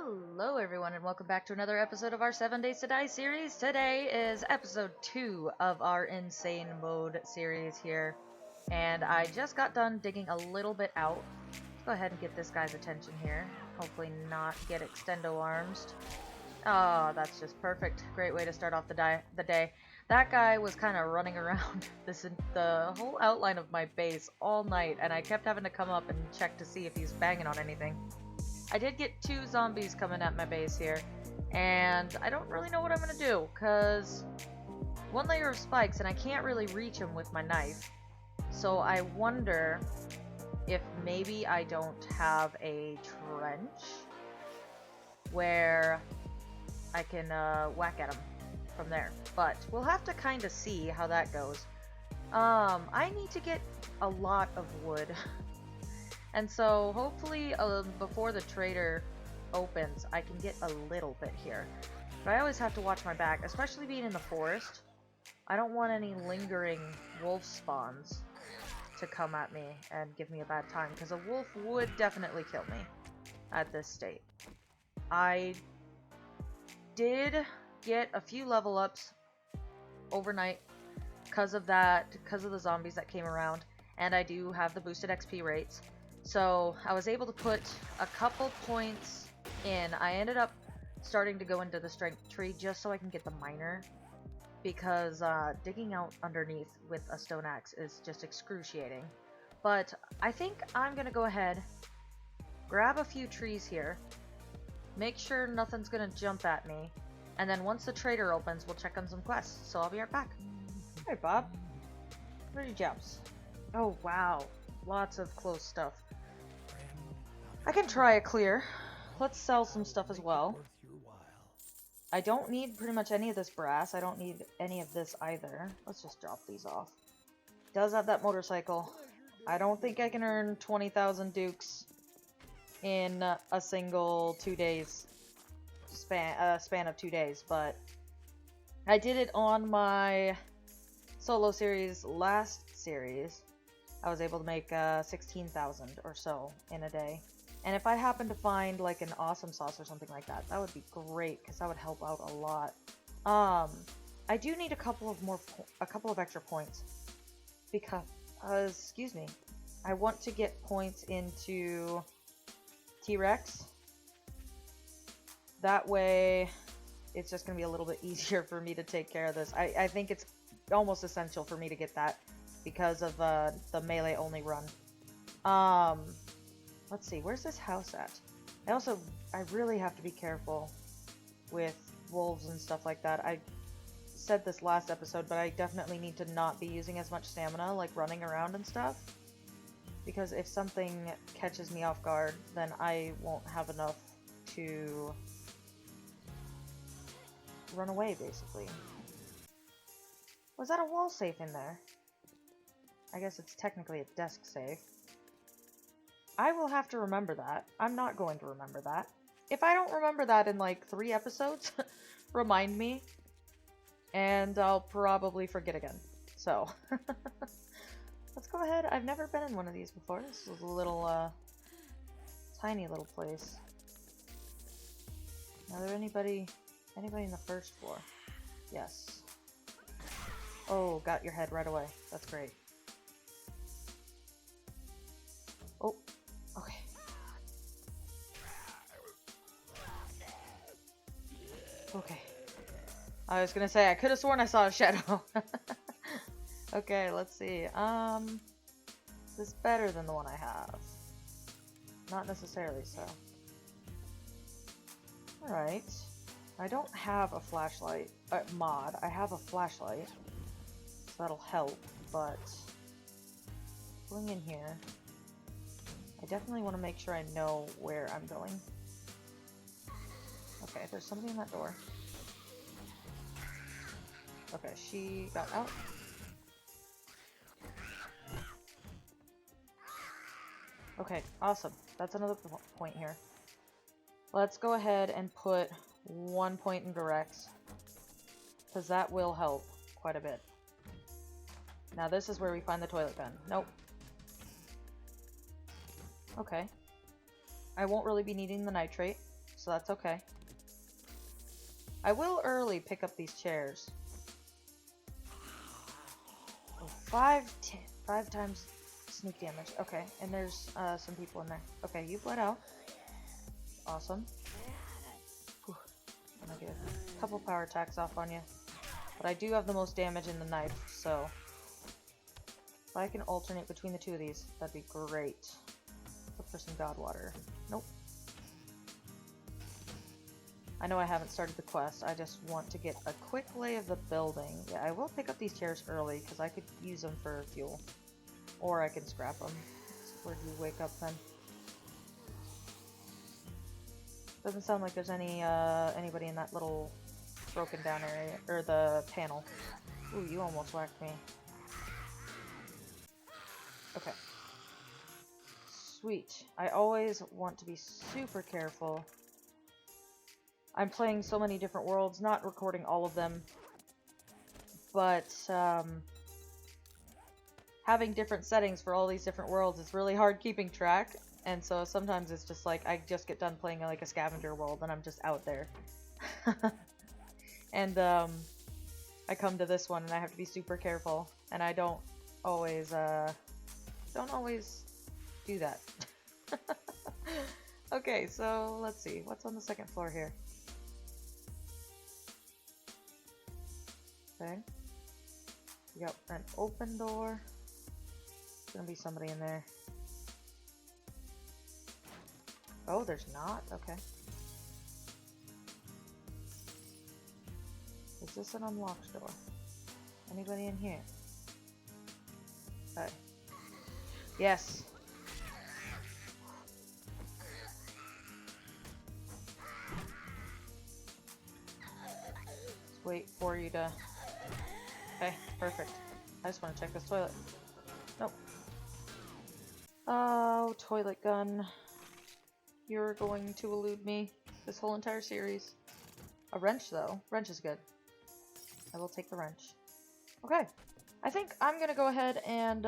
Hello everyone and welcome back to another episode of our 7 Days to Die series. Today is episode 2 of our Insane Mode series here. And I just got done digging a little bit out. Let's go ahead and get this guy's attention here. Hopefully not get extendo-armed. Oh, that's just perfect. Great way to start off the day. That guy was kind of running around the whole outline of my base all night, and I kept having to come up and check to see if he's banging on anything. I did get 2 zombies coming at my base here, and I don't really know what I'm going to do, because 1 layer of spikes, and I can't really reach him with my knife. So I wonder if maybe I don't have a trench where I can whack at him from there. But we'll have to kind of see how that goes. I need to get a lot of wood. And so hopefully before the trader opens, I can get a little bit here. But I always have to watch my back, especially being in the forest. I don't want any lingering wolf spawns to come at me and give me a bad time, because a wolf would definitely kill me at this state. I did get a few level ups overnight because of the zombies that came around, and I do have the boosted XP rates. So I was able to put a couple points in. I ended up starting to go into the strength tree just so I can get the miner, because digging out underneath with a stone axe is just excruciating. But I think I'm gonna go ahead, grab a few trees here, make sure nothing's gonna jump at me, and then once the trader opens, we'll check on some quests. So I'll be right back. Hey Bob, where are your jumps? Oh wow, lots of close stuff. I can try a clear. Let's sell some stuff as well. I don't need pretty much any of this brass. I don't need any of this either. Let's just drop these off. Does have that motorcycle. I don't think I can earn 20,000 dukes in a single 2 days span of 2 days, but I did it on my solo series last series. I was able to make 16,000 or so in a day. And if I happen to find like an awesome sauce or something like that, that would be great, because that would help out a lot. I do need a couple of extra points, because excuse me, I want to get points into T-Rex. That way it's just gonna be a little bit easier for me to take care of this. I think it's almost essential for me to get that because of the melee only run. Let's see, where's this house at? I really have to be careful with wolves and stuff like that. I said this last episode, but I definitely need to not be using as much stamina, like running around and stuff. Because if something catches me off guard, then I won't have enough to run away, basically. Was that a wall safe in there? I guess it's technically a desk safe. I will have to remember that. I'm not going to remember that. If I don't remember that in like 3 episodes, remind me, and I'll probably forget again. So, let's go ahead. I've never been in one of these before. This is a little, tiny little place. Are there anybody in the first floor? Yes. Oh, got your head right away. That's great. Oh, okay. Okay. I was gonna say, I could have sworn I saw a shadow. Okay, let's see. Is this better than the one I have? Not necessarily so. Alright. I don't have a flashlight mod. I have a flashlight, so that'll help, but going in here, I definitely want to make sure I know where I'm going. Okay, there's somebody in that door. Okay, she got out. Okay, awesome. That's another point here. Let's go ahead and put 1 point into Rex, because that will help quite a bit. Now this is where we find the toilet gun. Nope. Okay. I won't really be needing the nitrate. so that's okay. I will early pick up these chairs. Oh, 5 times sneak damage. Okay, and there's some people in there. Okay, you bled out. Awesome. Whew. I'm gonna get a couple power attacks off on you. But I do have the most damage in the knife, so if I can alternate between the two of these, that'd be great. Look for some god water. Nope. I know I haven't started the quest, I just want to get a quick lay of the building. Yeah, I will pick up these chairs early, because I could use them for fuel. Or I can scrap them. Where do you wake up then? Doesn't sound like there's anybody in that little broken down area, or the panel. Ooh, you almost whacked me. Okay. Sweet. I always want to be super careful. I'm playing so many different worlds, not recording all of them, but having different settings for all these different worlds is really hard keeping track, and so sometimes it's just like I just get done playing like a scavenger world and I'm just out there. And I come to this one and I have to be super careful, and I don't always do that. Okay, so let's see, what's on the second floor here? Okay. We got an open door. There's gonna be somebody in there. Oh, there's not? Okay. Is this an unlocked door? Anybody in here? Okay. Yes! Let's wait for you to... Okay, perfect. I just want to check this toilet. Nope. Oh, toilet gun. You're going to elude me this whole entire series. A wrench, though. Wrench is good. I will take the wrench. Okay. I think I'm gonna go ahead and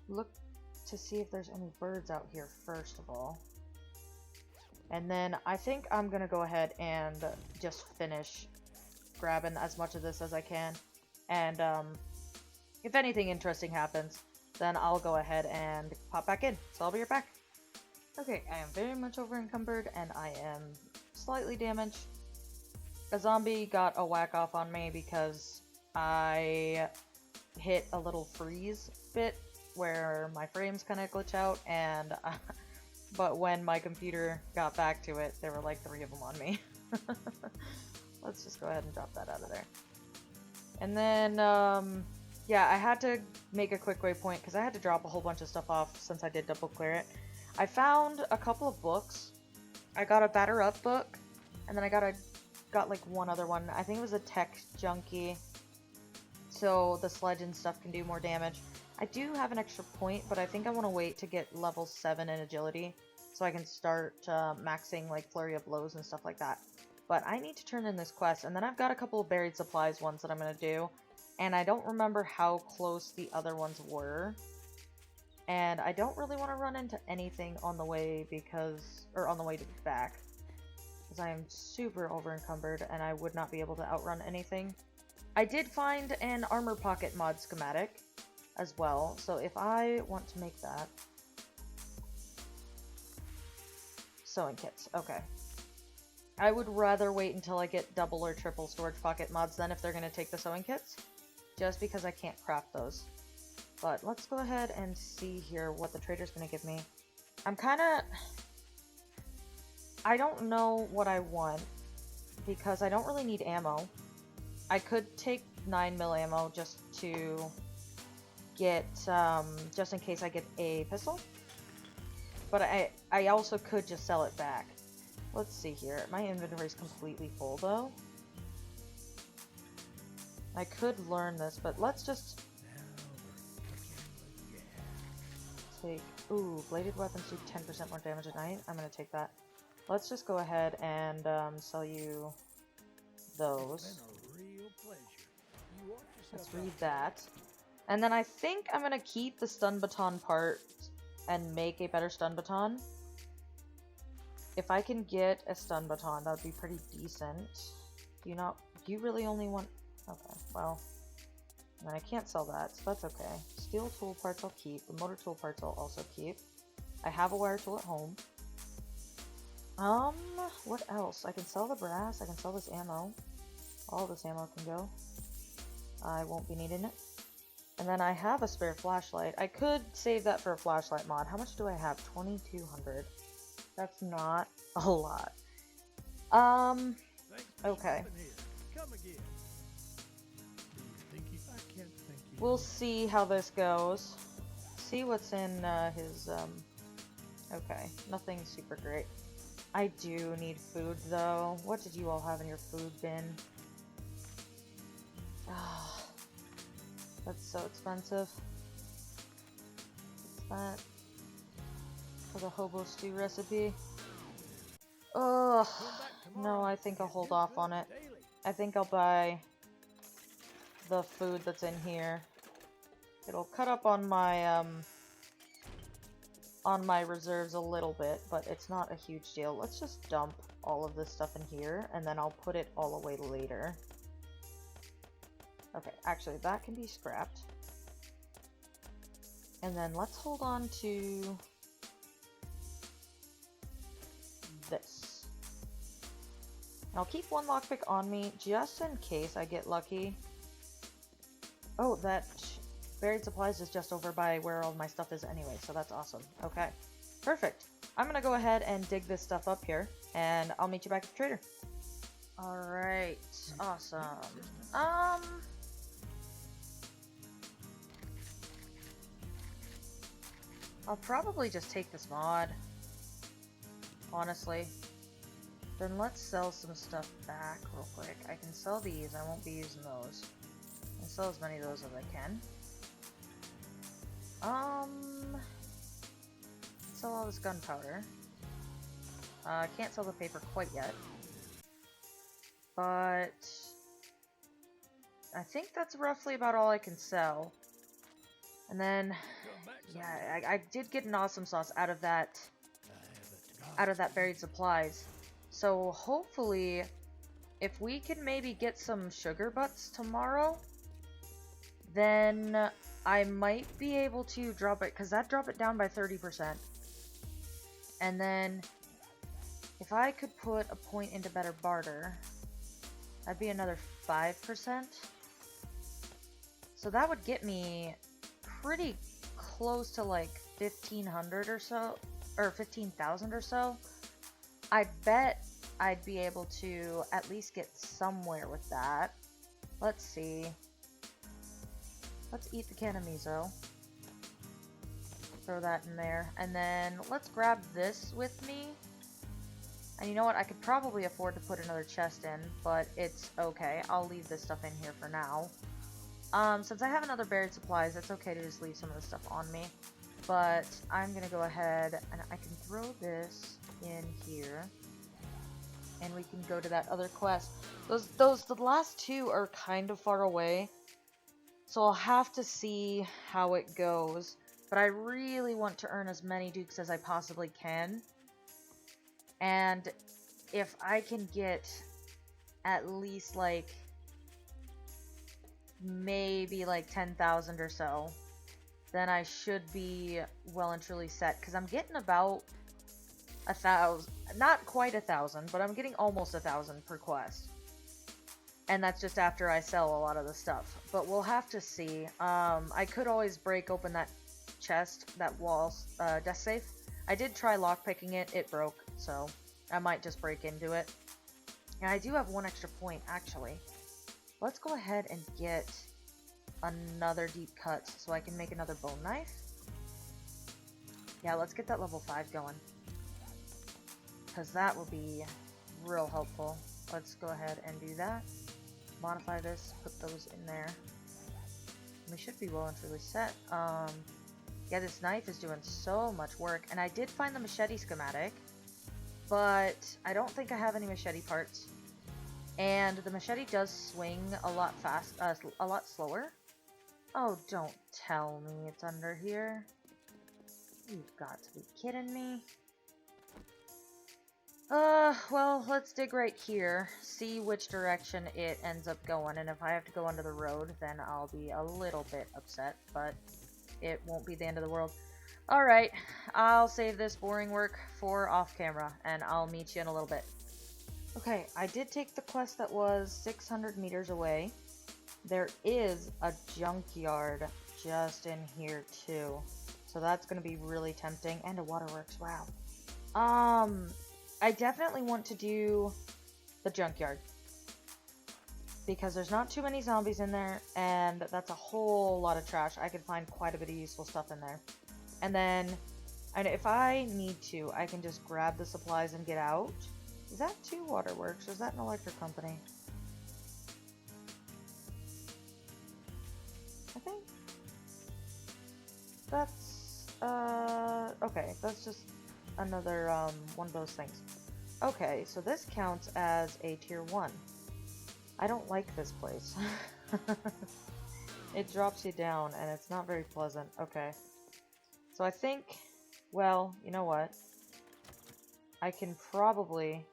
look to see if there's any birds out here first of all. And then I think I'm gonna go ahead and just finish grabbing as much of this as I can. And if anything interesting happens, then I'll go ahead and pop back in. So I'll be right back. Okay, I am very much over encumbered and I am slightly damaged. A zombie got a whack off on me because I hit a little freeze bit where my frames kind of glitch out, and but when my computer got back to it, there were like 3 of them on me. Let's just go ahead and drop that out of there. And then, yeah, I had to make a quick waypoint because I had to drop a whole bunch of stuff off since I did double clear it. I found a couple of books. I got a Batter Up book, and then I got like one other one. I think it was a Tech Junkie, so the sledge and stuff can do more damage. I do have an extra point, but I think I want to wait to get level 7 in agility so I can start maxing like Flurry of Blows and stuff like that. But I need to turn in this quest, and then I've got a couple of buried supplies ones that I'm going to do, and I don't remember how close the other ones were. And I don't really want to run into anything on the way on the way back, because I am super over encumbered and I would not be able to outrun anything. I did find an armor pocket mod schematic as well, so if I want to make that. Sewing kits, okay. I would rather wait until I get double or triple storage pocket mods then if they're going to take the sewing kits, just because I can't craft those. But let's go ahead and see here what the trader's going to give me. I don't know what I want, because I don't really need ammo. I could take 9mm ammo just to get, just in case I get a pistol. But I also could just sell it back. Let's see here. My inventory is completely full, though. I could learn this, but let's just take... Ooh, bladed weapons do 10% more damage at night. I'm going to take that. Let's just go ahead and sell you those. Let's read that. And then I think I'm going to keep the stun baton part and make a better stun baton. If I can get a stun baton, that would be pretty decent. Do you really only want... Okay, well... And then I can't sell that, so that's okay. Steel tool parts I'll keep. The motor tool parts I'll also keep. I have a wire tool at home. What else? I can sell the brass. I can sell this ammo. All this ammo can go. I won't be needing it. And then I have a spare flashlight. I could save that for a flashlight mod. How much do I have? 2,200. That's not a lot. Okay. We'll see how this goes. See what's in his, okay, nothing super great. I do need food, though. What did you all have in your food bin? Ah, that's so expensive. What's that? For the hobo stew recipe? Ugh, no, I think I'll hold off on it. I think I'll buy the food that's in here. It'll cut up on my reserves a little bit, but it's not a huge deal. Let's just dump all of this stuff in here, and then I'll put it all away later. Okay, actually, that can be scrapped. And then let's hold on to this. And I'll keep one lockpick on me, just in case I get lucky. Oh, that buried supplies is just over by where all my stuff is anyway, so that's awesome. Okay, perfect. I'm gonna go ahead and dig this stuff up here, and I'll meet you back at the trader. Alright, awesome. I'll probably just take this mod, honestly. Then let's sell some stuff back real quick. I can sell these, I won't be using those. I can sell as many of those as I can. Sell all this gunpowder. I can't sell the paper quite yet. But I think that's roughly about all I can sell. And then, yeah, I did get an awesome sauce out of that buried supplies. So hopefully, if we can maybe get some sugar butts tomorrow, then I might be able to drop it, because that dropped it down by 30%. And then, if I could put a point into better barter, that'd be another 5%. So that would get me pretty close to like 1,500 or so, or 15,000 or so. I bet I'd be able to at least get somewhere with that. Let's see. Let's eat the can of miso. Throw that in there. And then let's grab this with me. And you know what? I could probably afford to put another chest in, but it's okay. I'll leave this stuff in here for now. Since I have another buried supplies, it's okay to just leave some of the stuff on me. But I'm gonna go ahead and I can throw this in here. And we can go to that other quest. The last two are kind of far away. So I'll have to see how it goes. But I really want to earn as many dukes as I possibly can. And if I can get at least like maybe like 10,000 or so, then I should be well and truly set. Because I'm getting about 1,000, not quite 1,000, but I'm getting almost 1,000 per quest. And that's just after I sell a lot of the stuff. But we'll have to see. I could always break open that chest, that wall, desk safe. I did try lockpicking it, it broke, so I might just break into it. And I do have one extra point, actually. Let's go ahead and get another deep cut so I can make another bone knife. Yeah, let's get that level 5 going. Because that will be real helpful. Let's go ahead and do that. Modify this, put those in there. We should be well and truly set. Yeah, this knife is doing so much work. And I did find the machete schematic, but I don't think I have any machete parts. And the machete does swing a lot a lot slower. Oh, don't tell me it's under here. You've got to be kidding me. Well, let's dig right here, see which direction it ends up going, and if I have to go under the road, then I'll be a little bit upset, but it won't be the end of the world. Alright, I'll save this boring work for off-camera, and I'll meet you in a little bit. Okay, I did take the quest that was 600 meters away. There is a junkyard just in here, too. So that's going to be really tempting, and a waterworks, wow. I definitely want to do the junkyard, because there's not too many zombies in there, and that's a whole lot of trash. I could find quite a bit of useful stuff in there. And then, if I need to, I can just grab the supplies and get out. Is that 2 waterworks, or is that an electric company? I think that's, okay, that's just another, one of those things. Okay, so this counts as a tier 1. I don't like this place. It drops you down, and it's not very pleasant. Okay. So I think, well, you know what? I can probably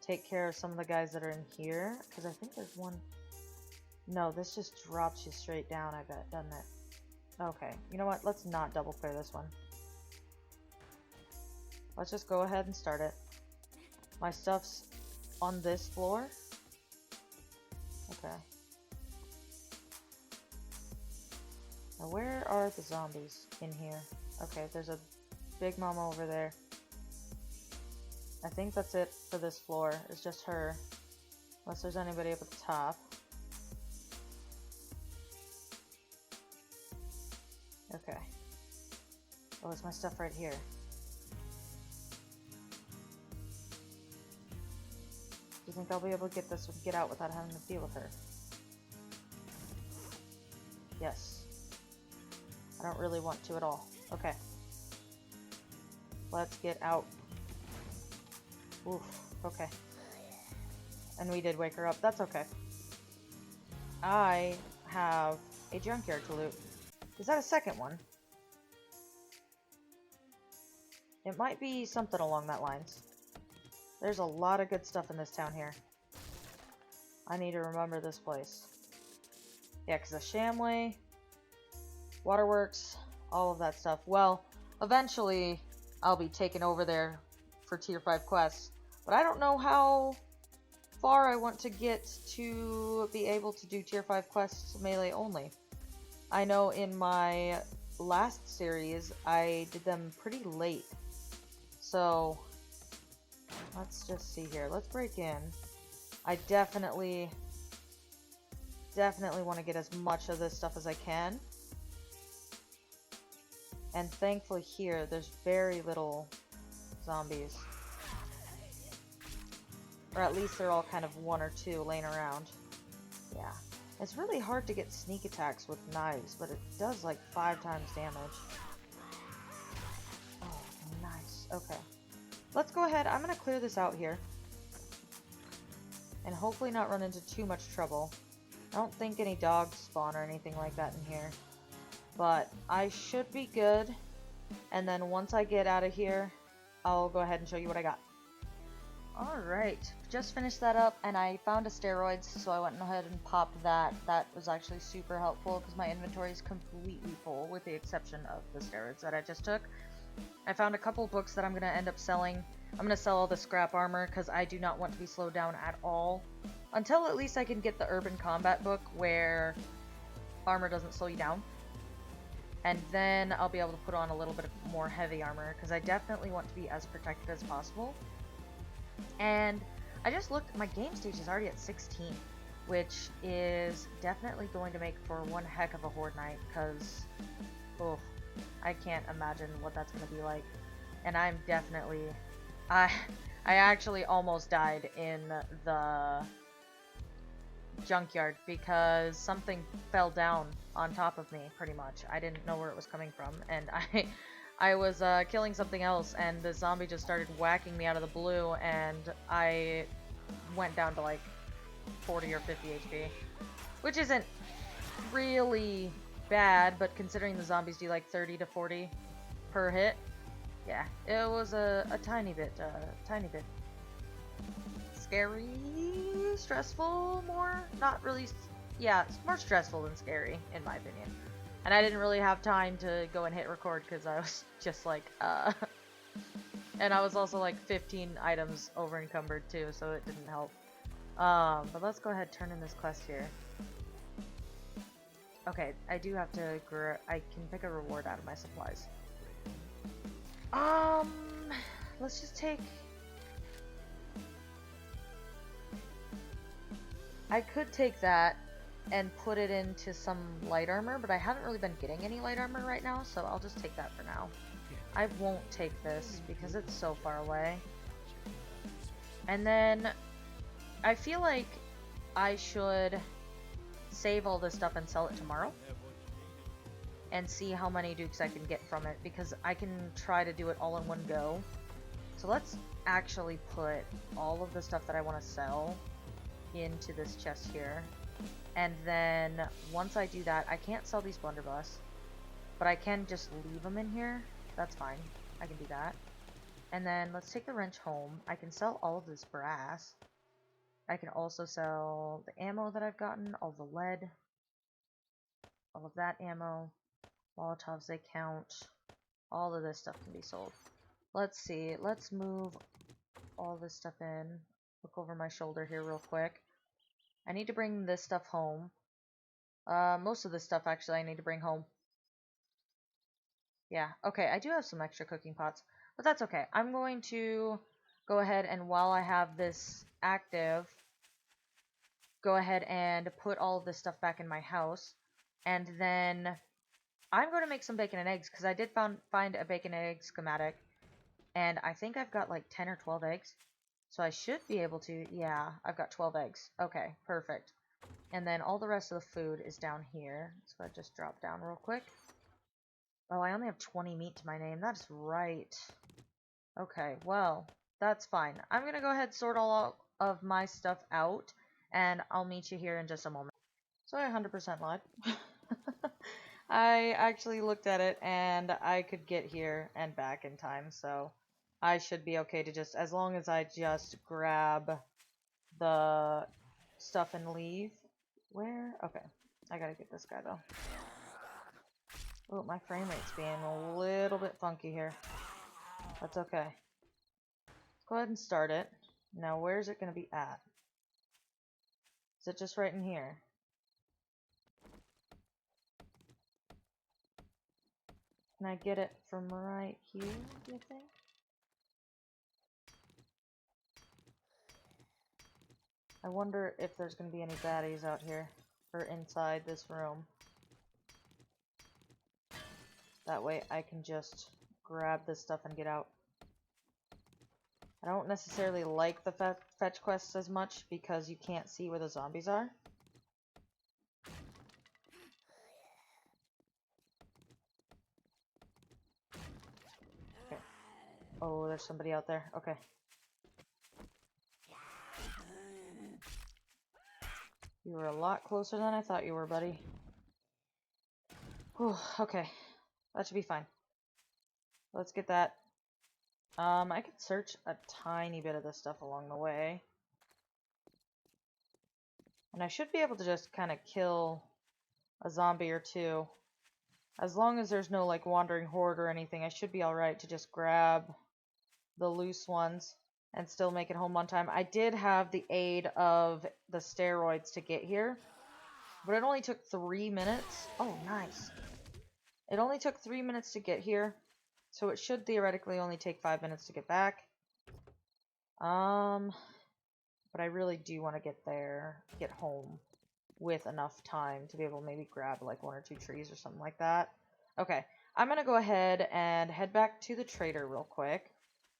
take care of some of the guys that are in here, because I think there's one... No, this just drops you straight down, I bet, doesn't it? Okay, you know what? Let's not double clear this one. Let's just go ahead and start it. My stuff's on this floor. Okay. Now where are the zombies in here? Okay, there's a big mama over there. I think that's it for this floor. It's just her. Unless there's anybody up at the top. Okay. Oh, is my stuff right here? Do you think I'll be able to get out without having to deal with her? Yes. I don't really want to at all. Okay. Let's get out. Oof. Okay. And we did wake her up. That's okay. I have a junkyard to loot. Is that a second one? It might be something along that lines. There's a lot of good stuff in this town here. I need to remember this place. Yeah, because the Shamway, Waterworks, all of that stuff. Well, eventually I'll be taken over there for tier 5 quests, but I don't know how far I want to get to be able to do tier 5 quests melee only. I know in my last series I did them pretty late, so let's just see here. Let's break in. I definitely want to get as much of this stuff as I can. And thankfully here, there's very little zombies. Or at least they're all kind of 1 or 2 laying around. Yeah. It's really hard to get sneak attacks with knives, but it does like 5 times damage. Oh, nice. Okay. Let's go ahead. I'm going to clear this out here. And hopefully not run into too much trouble. I don't think any dogs spawn or anything like that in here. But I should be good. And then once I get out of here, I'll go ahead and show you what I got. Alright, just finished that up, and I found a steroids, so I went ahead and popped that. That was actually super helpful, because my inventory is completely full, with the exception of the steroids that I just took. I found a couple books that I'm going to end up selling. I'm going to sell all the scrap armor, because I do not want to be slowed down at all. Until at least I can get the Urban Combat book, where armor doesn't slow you down. And then I'll be able to put on a little bit of more heavy armor, because I definitely want to be as protected as possible. And I just looked, my game stage is already at 16, which is definitely going to make for one heck of a horde night, because, oh, I can't imagine what that's going to be like. And I'm definitely, I actually almost died in the junkyard because something fell down on top of me, pretty much. I didn't know where it was coming from, and I was killing something else, and the zombie just started whacking me out of the blue, and I went down to like 40 or 50 HP, which isn't really bad, but considering the zombies do like 30 to 40 per hit, Yeah, it was a tiny bit scary, stressful, more, not really, yeah, it's more stressful than scary, in my opinion. And I didn't really have time to go and hit record because I was just like, and I was also like 15 items over encumbered too, so it didn't help. But let's go ahead and turn in this quest here. Okay, I do have to, I can pick a reward out of my supplies. Let's just take... I could take that and put it into some light armor, but I haven't really been getting any light armor right now, so I'll just take that for now. I won't take this because it's so far away. And then I feel like I should save all this stuff and sell it tomorrow and see how many dukes I can get from it, because I can try to do it all in one go. So let's actually put all of the stuff that I want to sell into this chest here. And then once I do that, I can't sell these blunderbuss, but I can just leave them in here. That's fine. I can do that. And then let's take the wrench home. I can sell all of this brass. I can also sell the ammo that I've gotten, all the lead, all of that ammo. Molotovs, they count. All of this stuff can be sold. Let's see. Let's move all this stuff in. Look over my shoulder here real quick. I need to bring this stuff home. Most of this stuff, actually, I need to bring home. Yeah, okay, I do have some extra cooking pots, but that's okay. I'm going to go ahead and, while I have this active, go ahead and put all of this stuff back in my house, and then I'm going to make some bacon and eggs, because I did find a bacon and egg schematic, and I think I've got like 10 or 12 eggs, so I should be able to, yeah, I've got 12 eggs. Okay, perfect. And then all the rest of the food is down here, so I just drop down real quick. Oh, I only have 20 meat to my name. That's right. Okay, well, that's fine. I'm gonna go ahead and sort all of my stuff out, and I'll meet you here in just a moment. So I 100% lied. I actually looked at it, and I could get here and back in time, so I should be okay to just, as long as I just grab the stuff and leave. Where? Okay. I gotta get this guy, though. Oh, my frame rate's being a little bit funky here. That's okay. Let's go ahead and start it. Now, where's it going to be at? Is it just right in here? Can I get it from right here, do you think? I wonder if there's going to be any baddies out here, or inside this room. That way I can just grab this stuff and get out. I don't necessarily like the fetch quests as much because you can't see where the zombies are. Okay. Oh, there's somebody out there. Okay. You were a lot closer than I thought you were, buddy. Whew, okay. That should be fine. Let's get that. I could search a tiny bit of this stuff along the way. And I should be able to just kind of kill a zombie or two. As long as there's no, like, wandering horde or anything, I should be alright to just grab the loose ones and still make it home on time. I did have the aid of the steroids to get here, but it only took 3 minutes. Oh, nice. It only took 3 minutes to get here, so it should theoretically only take 5 minutes to get back. But I really do want to get home with enough time to be able to maybe grab like 1 or 2 trees or something like that. Okay, I'm going to go ahead and head back to the trader real quick,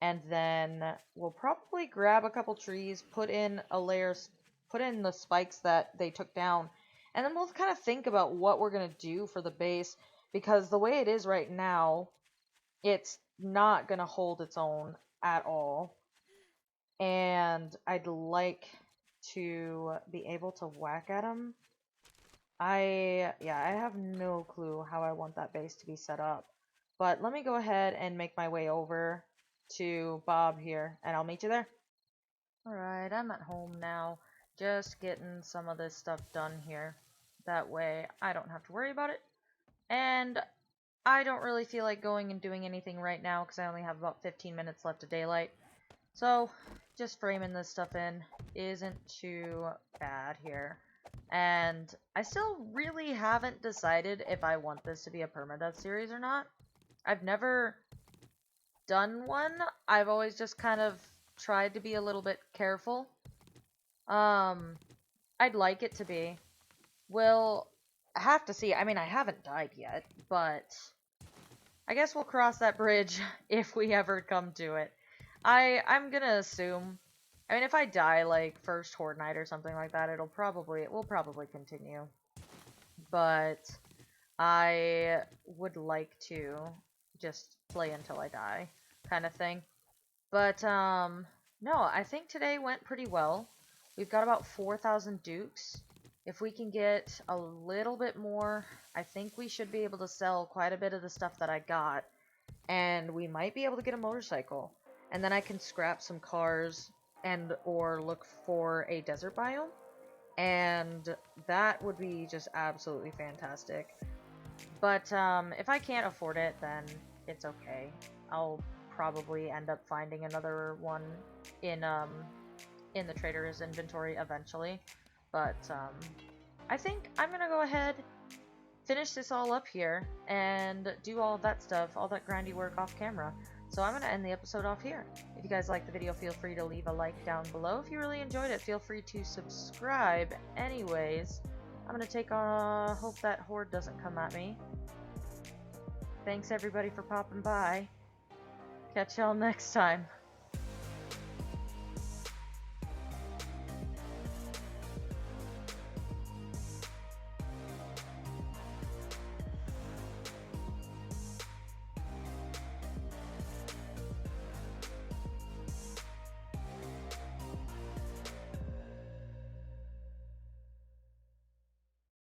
and then we'll probably grab a couple trees, put in the spikes that they took down, and then we'll kind of think about what we're going to do for the base, because the way it is right now, it's not going to hold its own at all. And I'd like to be able to whack at them. I have no clue how I want that base to be set up. But let me go ahead and make my way over to Bob here, and I'll meet you there. Alright, I'm at home now, just getting some of this stuff done here. That way I don't have to worry about it. And I don't really feel like going and doing anything right now because I only have about 15 minutes left of daylight. So, just framing this stuff in isn't too bad here. And I still really haven't decided if I want this to be a permadeath series or not. I've never done one. I've always just kind of tried to be a little bit careful. I'd like it to be. We'll have to see. I mean, I haven't died yet, but I guess we'll cross that bridge if we ever come to it. I'm gonna assume. I mean, if I die like first Horde Night or something like that, it will probably continue. But I would like to just play until I die, kind of thing. But no, I think today went pretty well. We've got about 4,000 dukes. If we can get a little bit more, I think we should be able to sell quite a bit of the stuff that I got. And we might be able to get a motorcycle. And then I can scrap some cars and or look for a desert biome. And that would be just absolutely fantastic. But if I can't afford it, then it's okay. I'll probably end up finding another one in the trader's inventory eventually. But I think I'm gonna go ahead, finish this all up here, and do all of that stuff, all that grindy work off camera. So I'm going to end the episode off here. If you guys liked the video, feel free to leave a like down below. If you really enjoyed it, feel free to subscribe. Anyways, I'm going to take hope that horde doesn't come at me. Thanks everybody for popping by. Catch y'all next time.